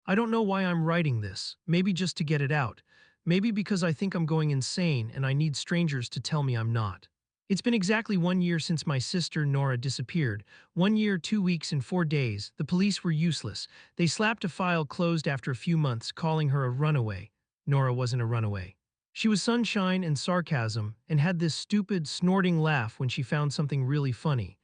I don't know why I'm writing this, maybe just to get it out. Maybe because I think I'm going insane and I need strangers to tell me I'm not. It's been exactly 1 year since my sister Nora disappeared. 1 year, 2 weeks, and 4 days. The police were useless. They slapped a file closed after a few months, calling her a runaway. Nora wasn't a runaway. She was sunshine and sarcasm, and had this stupid, snorting laugh when she found something really funny.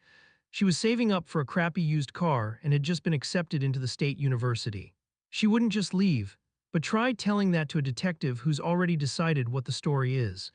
She was saving up for a crappy used car and had just been accepted into the state university. She wouldn't just leave, but try telling that to a detective who's already decided what the story is.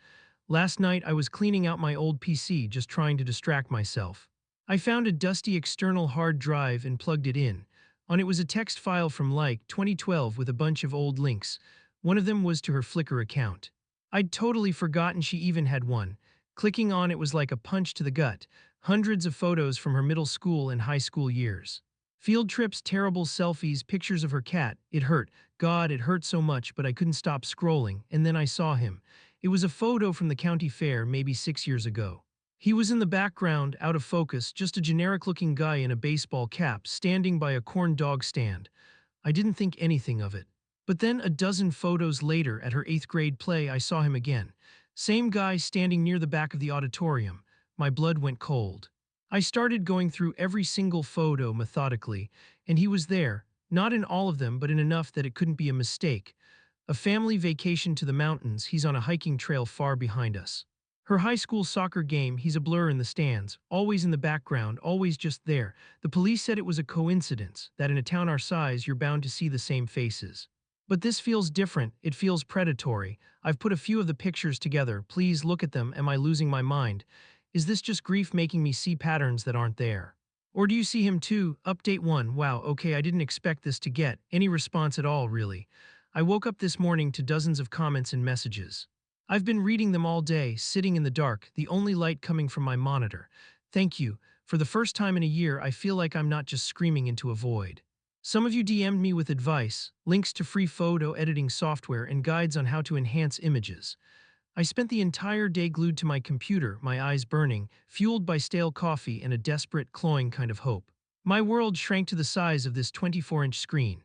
Last night I was cleaning out my old PC just trying to distract myself. I found a dusty external hard drive and plugged it in. On it was a text file from like 2012 with a bunch of old links. One of them was to her Flickr account. I'd totally forgotten she even had one. Clicking on it was like a punch to the gut. Hundreds of photos from her middle school and high school years. Field trips, terrible selfies, pictures of her cat. It hurt. God, it hurt so much, but I couldn't stop scrolling, and then I saw him. It was a photo from the county fair maybe 6 years ago. He was in the background, out of focus, just a generic-looking guy in a baseball cap, standing by a corn dog stand. I didn't think anything of it. But then a dozen photos later at her 8th grade play I saw him again. Same guy standing near the back of the auditorium. My blood went cold. I started going through every single photo methodically, and he was there, not in all of them but in enough that it couldn't be a mistake. A family vacation to the mountains, he's on a hiking trail far behind us. Her high school soccer game, he's a blur in the stands, always in the background, always just there. The police said it was a coincidence, that in a town our size you're bound to see the same faces. But this feels different, it feels predatory. I've put a few of the pictures together, please look at them, am I losing my mind? Is this just grief making me see patterns that aren't there? Or do you see him too? Update 1, wow, okay, I didn't expect this to get any response at all, really. I woke up this morning to dozens of comments and messages. I've been reading them all day, sitting in the dark, the only light coming from my monitor. Thank you. For the first time in a year, I feel like I'm not just screaming into a void. Some of you DM'd me with advice, links to free photo editing software, and guides on how to enhance images. I spent the entire day glued to my computer, my eyes burning, fueled by stale coffee and a desperate, clawing kind of hope. My world shrank to the size of this 24-inch screen.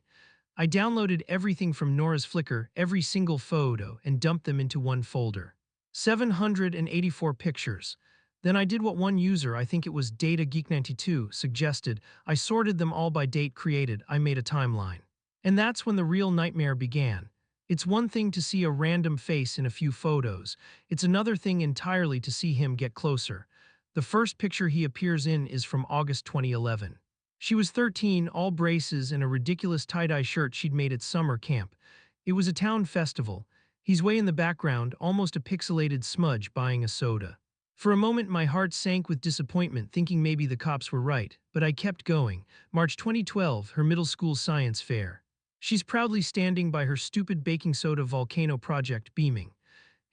I downloaded everything from Nora's Flickr, every single photo, and dumped them into one folder. 784 pictures. Then I did what one user, I think it was DataGeek92, suggested. I sorted them all by date created, I made a timeline. And that's when the real nightmare began. It's one thing to see a random face in a few photos. It's another thing entirely to see him get closer. The first picture he appears in is from August 2011. She was 13, all braces and a ridiculous tie-dye shirt she'd made at summer camp. It was a town festival. He's way in the background, almost a pixelated smudge buying a soda. For a moment my heart sank with disappointment, thinking maybe the cops were right, but I kept going. March 2012, her middle school science fair. She's proudly standing by her stupid baking soda volcano project, beaming.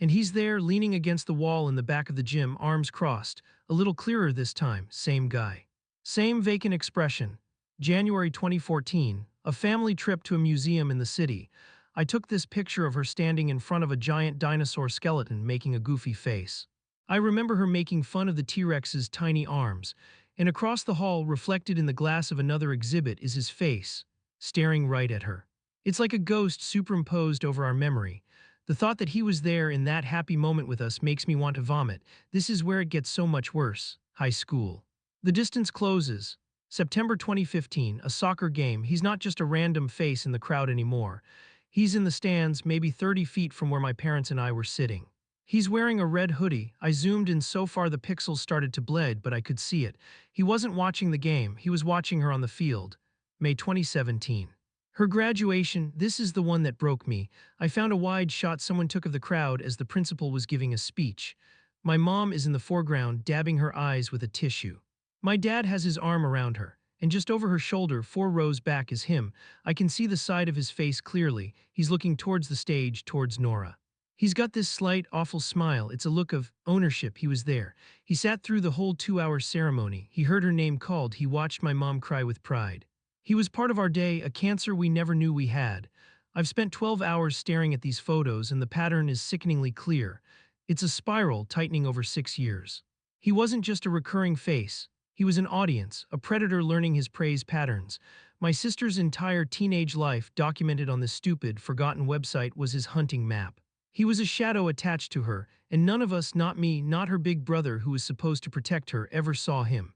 And he's there, leaning against the wall in the back of the gym, arms crossed. A little clearer this time, same guy. Same vacant expression. January 2014, a family trip to a museum in the city. I took this picture of her standing in front of a giant dinosaur skeleton making a goofy face. I remember her making fun of the T-Rex's tiny arms, and across the hall, reflected in the glass of another exhibit, is his face, staring right at her. It's like a ghost superimposed over our memory. The thought that he was there in that happy moment with us makes me want to vomit. This is where it gets so much worse. High school. The distance closes. September 2015, a soccer game. He's not just a random face in the crowd anymore. He's in the stands, maybe 30 feet from where my parents and I were sitting. He's wearing a red hoodie. I zoomed in so far the pixels started to bled, but I could see it. He wasn't watching the game, he was watching her on the field. May 2017. Her graduation, this is the one that broke me. I found a wide shot someone took of the crowd as the principal was giving a speech. My mom is in the foreground, dabbing her eyes with a tissue. My dad has his arm around her, and just over her shoulder, 4 rows back, is him. I can see the side of his face clearly. He's looking towards the stage, towards Nora. He's got this slight, awful smile. It's a look of ownership. He was there. He sat through the whole 2-hour ceremony. He heard her name called. He watched my mom cry with pride. He was part of our day, a cancer we never knew we had. I've spent 12 hours staring at these photos, and the pattern is sickeningly clear. It's a spiral tightening over 6 years. He wasn't just a recurring face. He was an audience, a predator learning his prey's patterns. My sister's entire teenage life documented on this stupid, forgotten website was his hunting map. He was a shadow attached to her, and none of us, not me, not her big brother who was supposed to protect her, ever saw him.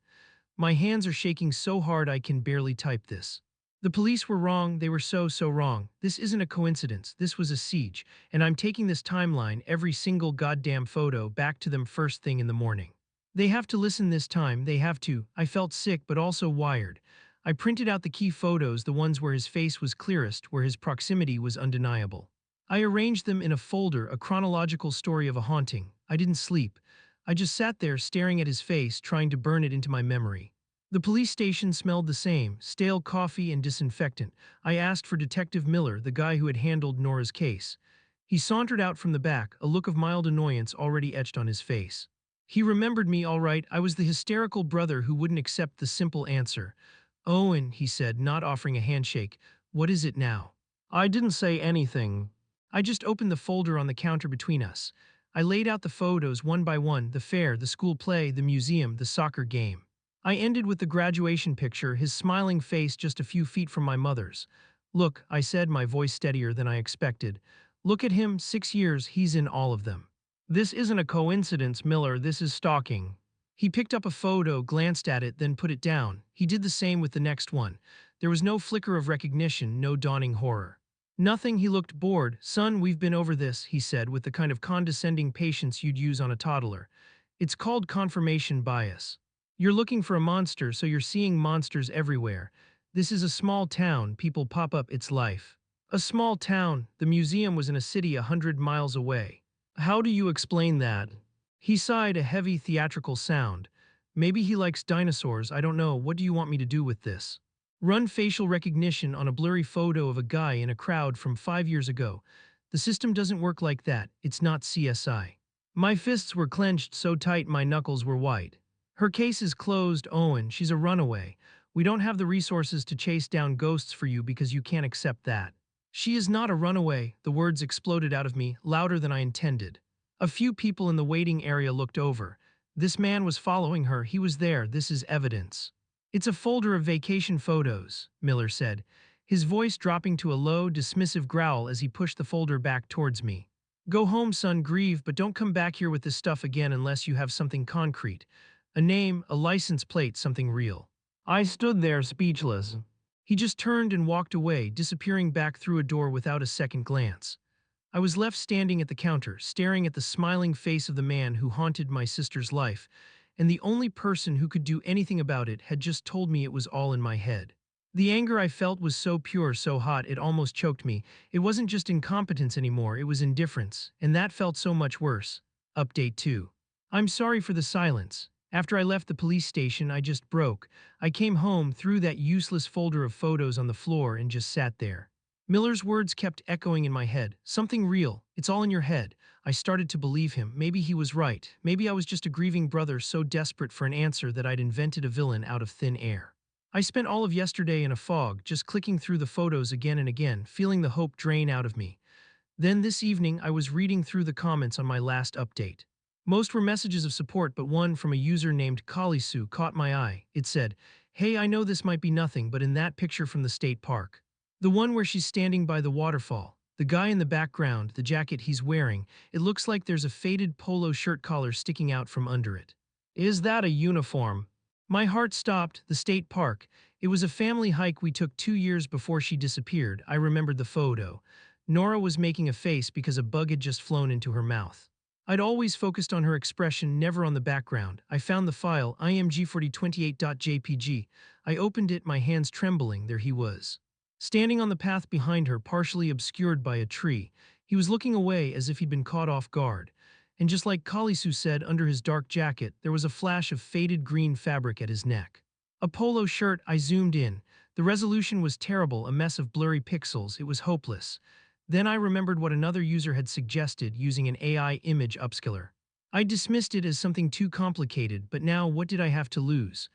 My hands are shaking so hard I can barely type this. The police were wrong, they were so wrong. This isn't a coincidence, this was a siege, and I'm taking this timeline, every single goddamn photo, back to them first thing in the morning. They have to listen this time, they have to. I felt sick but also wired. I printed out the key photos, the ones where his face was clearest, where his proximity was undeniable. I arranged them in a folder, a chronological story of a haunting. I didn't sleep. I just sat there staring at his face, trying to burn it into my memory. The police station smelled the same, stale coffee and disinfectant. I asked for Detective Miller, the guy who had handled Nora's case. He sauntered out from the back, a look of mild annoyance already etched on his face. He remembered me all right. I was the hysterical brother who wouldn't accept the simple answer. Owen, he said, not offering a handshake, what is it now? I didn't say anything. I just opened the folder on the counter between us. I laid out the photos one by one, the fair, the school play, the museum, the soccer game. I ended with the graduation picture, his smiling face just a few feet from my mother's. Look, I said, my voice steadier than I expected. Look at him, 6 years, he's in all of them. This isn't a coincidence, Miller, this is stalking. He picked up a photo, glanced at it, then put it down. He did the same with the next one. There was no flicker of recognition, no dawning horror. Nothing, he looked bored. Son, we've been over this, he said with the kind of condescending patience you'd use on a toddler. It's called confirmation bias. You're looking for a monster, so you're seeing monsters everywhere. This is a small town, people pop up, it's life. A small town, the museum was in a city 100 miles away. How do you explain that? He sighed, a heavy theatrical sound. Maybe he likes dinosaurs, I don't know, what do you want me to do with this? Run facial recognition on a blurry photo of a guy in a crowd from 5 years ago. The system doesn't work like that, it's not CSI. My fists were clenched so tight my knuckles were white. Her case is closed, Owen, she's a runaway. We don't have the resources to chase down ghosts for you because you can't accept that. She is not a runaway, the words exploded out of me, louder than I intended. A few people in the waiting area looked over. This man was following her, he was there, this is evidence. It's a folder of vacation photos, Miller said, his voice dropping to a low, dismissive growl as he pushed the folder back towards me. Go home, son, grieve, but don't come back here with this stuff again unless you have something concrete. A name, a license plate, something real. I stood there speechless. He just turned and walked away, disappearing back through a door without a second glance. I was left standing at the counter, staring at the smiling face of the man who haunted my sister's life, and the only person who could do anything about it had just told me it was all in my head. The anger I felt was so pure, so hot, it almost choked me. It wasn't just incompetence anymore, it was indifference, and that felt so much worse. Update 2. I'm sorry for the silence. After I left the police station, I just broke. I came home, threw that useless folder of photos on the floor, and just sat there. Miller's words kept echoing in my head. Something real. It's all in your head. I started to believe him. Maybe he was right. Maybe I was just a grieving brother so desperate for an answer that I'd invented a villain out of thin air. I spent all of yesterday in a fog, just clicking through the photos again and again, feeling the hope drain out of me. Then this evening, I was reading through the comments on my last update. Most were messages of support, but one from a user named Kalisu caught my eye. It said, "Hey, I know this might be nothing, but in that picture from the state park. The one where she's standing by the waterfall. The guy in the background, the jacket he's wearing, it looks like there's a faded polo shirt collar sticking out from under it. Is that a uniform?" My heart stopped. The state park. It was a family hike we took 2 years before she disappeared. I remembered the photo. Nora was making a face because a bug had just flown into her mouth. I'd always focused on her expression, never on the background. I found the file, img4028.jpg. I opened it, my hands trembling. There he was. Standing on the path behind her, partially obscured by a tree. He was looking away as if he'd been caught off guard. And just like Kalisu said, under his dark jacket, there was a flash of faded green fabric at his neck. A polo shirt. I zoomed in. The resolution was terrible, a mess of blurry pixels. It was hopeless. Then I remembered what another user had suggested, using an AI image upscaler. I dismissed it as something too complicated, but now what did I have to lose?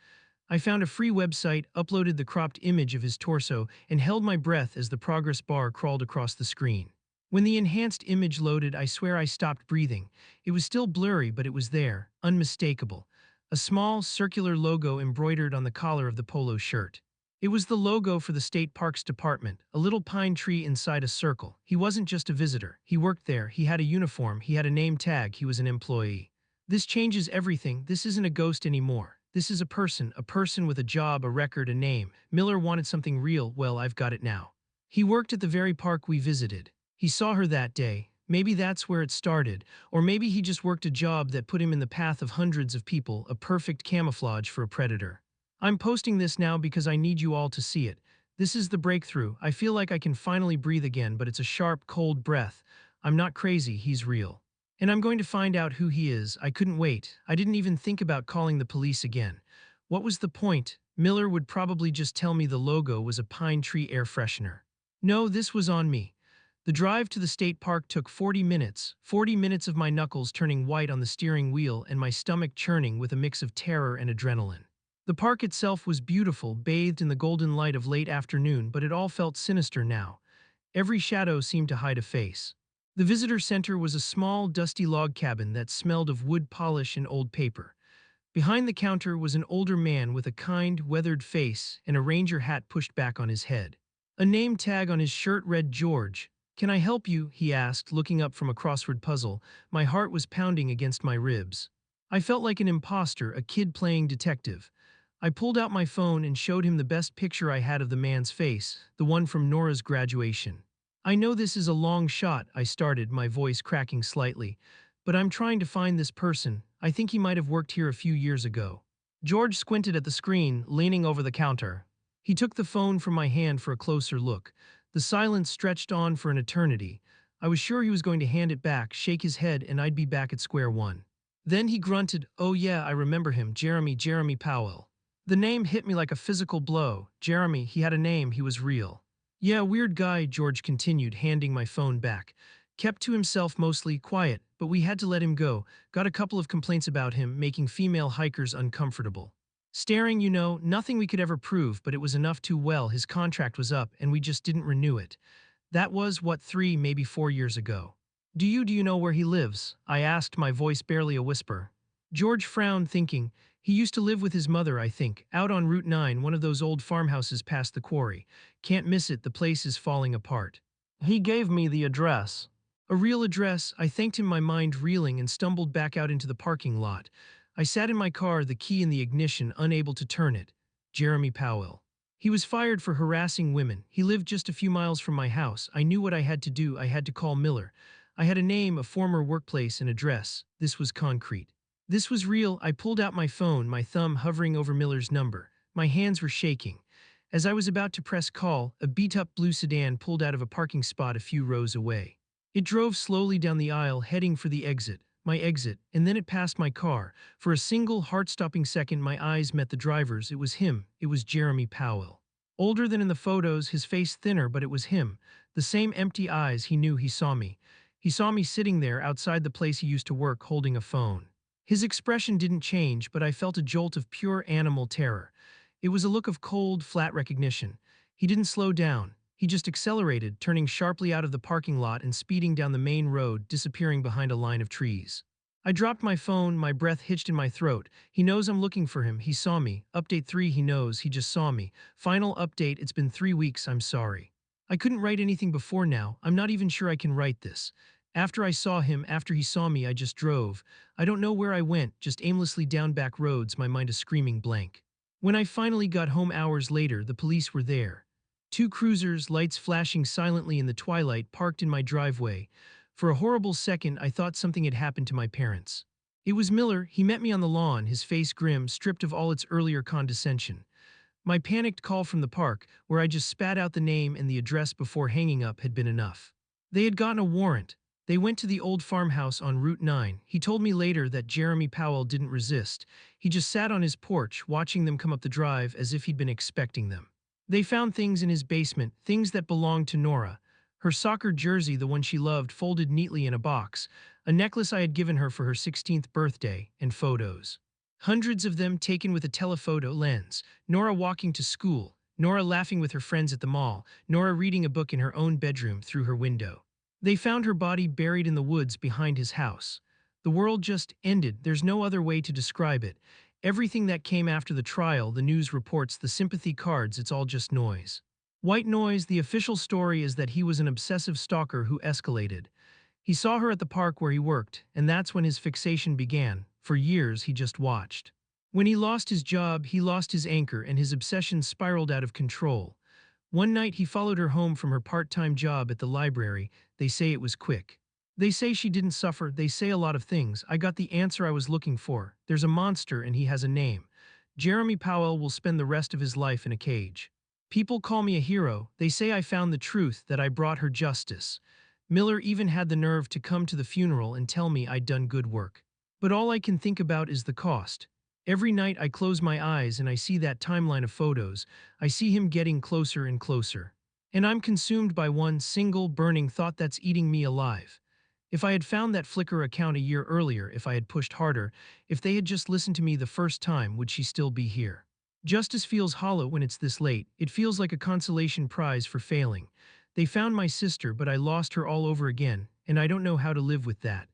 I found a free website, uploaded the cropped image of his torso, and held my breath as the progress bar crawled across the screen. When the enhanced image loaded, I swear I stopped breathing. It was still blurry, but it was there, unmistakable. A small, circular logo embroidered on the collar of the polo shirt. It was the logo for the state parks department, a little pine tree inside a circle. He wasn't just a visitor. He worked there, he had a uniform, he had a name tag, he was an employee. This changes everything. This isn't a ghost anymore. This is a person with a job, a record, a name. Miller wanted something real. Well, I've got it now. He worked at the very park we visited. He saw her that day. Maybe that's where it started. Or maybe he just worked a job that put him in the path of hundreds of people, a perfect camouflage for a predator. I'm posting this now because I need you all to see it. This is the breakthrough. I feel like I can finally breathe again, but it's a sharp, cold breath. I'm not crazy, he's real. And I'm going to find out who he is. I couldn't wait. I didn't even think about calling the police again. What was the point? Miller would probably just tell me the logo was a pine tree air freshener. No, this was on me. The drive to the state park took 40 minutes of my knuckles turning white on the steering wheel and my stomach churning with a mix of terror and adrenaline. The park itself was beautiful, bathed in the golden light of late afternoon, but it all felt sinister now. Every shadow seemed to hide a face. The visitor center was a small, dusty log cabin that smelled of wood polish and old paper. Behind the counter was an older man with a kind, weathered face and a ranger hat pushed back on his head. A name tag on his shirt read George. "Can I help you?" he asked, looking up from a crossword puzzle. My heart was pounding against my ribs. I felt like an imposter, a kid playing detective. I pulled out my phone and showed him the best picture I had of the man's face, the one from Nora's graduation. "I know this is a long shot," I started, my voice cracking slightly, "but I'm trying to find this person. I think he might have worked here a few years ago." George squinted at the screen, leaning over the counter. He took the phone from my hand for a closer look. The silence stretched on for an eternity. I was sure he was going to hand it back, shake his head, and I'd be back at square one. Then he grunted, "Oh yeah, I remember him, Jeremy Powell." The name hit me like a physical blow. Jeremy, he had a name, he was real. "Yeah, weird guy," George continued, handing my phone back. "Kept to himself mostly, quiet, but we had to let him go. Got a couple of complaints about him, making female hikers uncomfortable. Staring, nothing we could ever prove, but it was enough too well. His contract was up, and we just didn't renew it. That was, 3, maybe 4 years ago." Do you know where he lives?" I asked, my voice barely a whisper. George frowned, thinking. "He used to live with his mother, I think, out on Route 9, one of those old farmhouses past the quarry. Can't miss it, the place is falling apart." He gave me the address. A real address. I thanked him, my mind reeling, and stumbled back out into the parking lot. I sat in my car, the key in the ignition, unable to turn it. Jeremy Powell. He was fired for harassing women. He lived just a few miles from my house. I knew what I had to do. I had to call Miller. I had a name, a former workplace, an address. This was concrete. This was real. I pulled out my phone, my thumb hovering over Miller's number. My hands were shaking. As I was about to press call, a beat-up blue sedan pulled out of a parking spot a few rows away. It drove slowly down the aisle, heading for the exit, my exit, and then it passed my car. For a single, heart-stopping second, my eyes met the driver's. It was him. It was Jeremy Powell. Older than in the photos, his face thinner, but it was him. The same empty eyes. He knew he saw me. He saw me sitting there outside the place he used to work, holding a phone. His expression didn't change, but I felt a jolt of pure animal terror. It was a look of cold, flat recognition. He didn't slow down. He just accelerated, turning sharply out of the parking lot and speeding down the main road, disappearing behind a line of trees. I dropped my phone, my breath hitched in my throat. He knows I'm looking for him. He saw me. Update 3, he knows. He just saw me. Final update, it's been 3 weeks. I'm sorry. I couldn't write anything before now. I'm not even sure I can write this. After I saw him, after he saw me, I just drove. I don't know where I went, just aimlessly down back roads, my mind a screaming blank. When I finally got home hours later, the police were there. 2 cruisers, lights flashing silently in the twilight, parked in my driveway. For a horrible second, I thought something had happened to my parents. It was Miller. He met me on the lawn, his face grim, stripped of all its earlier condescension. My panicked call from the park, where I just spat out the name and the address before hanging up, had been enough. They had gotten a warrant. They went to the old farmhouse on Route 9. He told me later that Jeremy Powell didn't resist. He just sat on his porch, watching them come up the drive as if he'd been expecting them. They found things in his basement, things that belonged to Nora. Her soccer jersey, the one she loved, folded neatly in a box, a necklace I had given her for her 16th birthday, and photos. Hundreds of them taken with a telephoto lens. Nora walking to school, Nora laughing with her friends at the mall, Nora reading a book in her own bedroom through her window. They found her body buried in the woods behind his house. The world just ended. There's no other way to describe it. Everything that came after the trial, the news reports, the sympathy cards, it's all just noise. White noise. The official story is that he was an obsessive stalker who escalated. He saw her at the park where he worked, and that's when his fixation began. For years, he just watched. When he lost his job, he lost his anchor, and his obsession spiraled out of control. One night, he followed her home from her part-time job at the library. They say it was quick. They say she didn't suffer. They say a lot of things. I got the answer I was looking for. There's a monster, and he has a name. Jeremy Powell will spend the rest of his life in a cage. People call me a hero. They say I found the truth, that I brought her justice. Miller even had the nerve to come to the funeral and tell me I'd done good work. But all I can think about is the cost. Every night I close my eyes and I see that timeline of photos. I see him getting closer and closer. And I'm consumed by one single burning thought that's eating me alive. If I had found that Flickr account a year earlier, if I had pushed harder, if they had just listened to me the first time, would she still be here? Justice feels hollow when it's this late. It feels like a consolation prize for failing. They found my sister, but I lost her all over again, and I don't know how to live with that.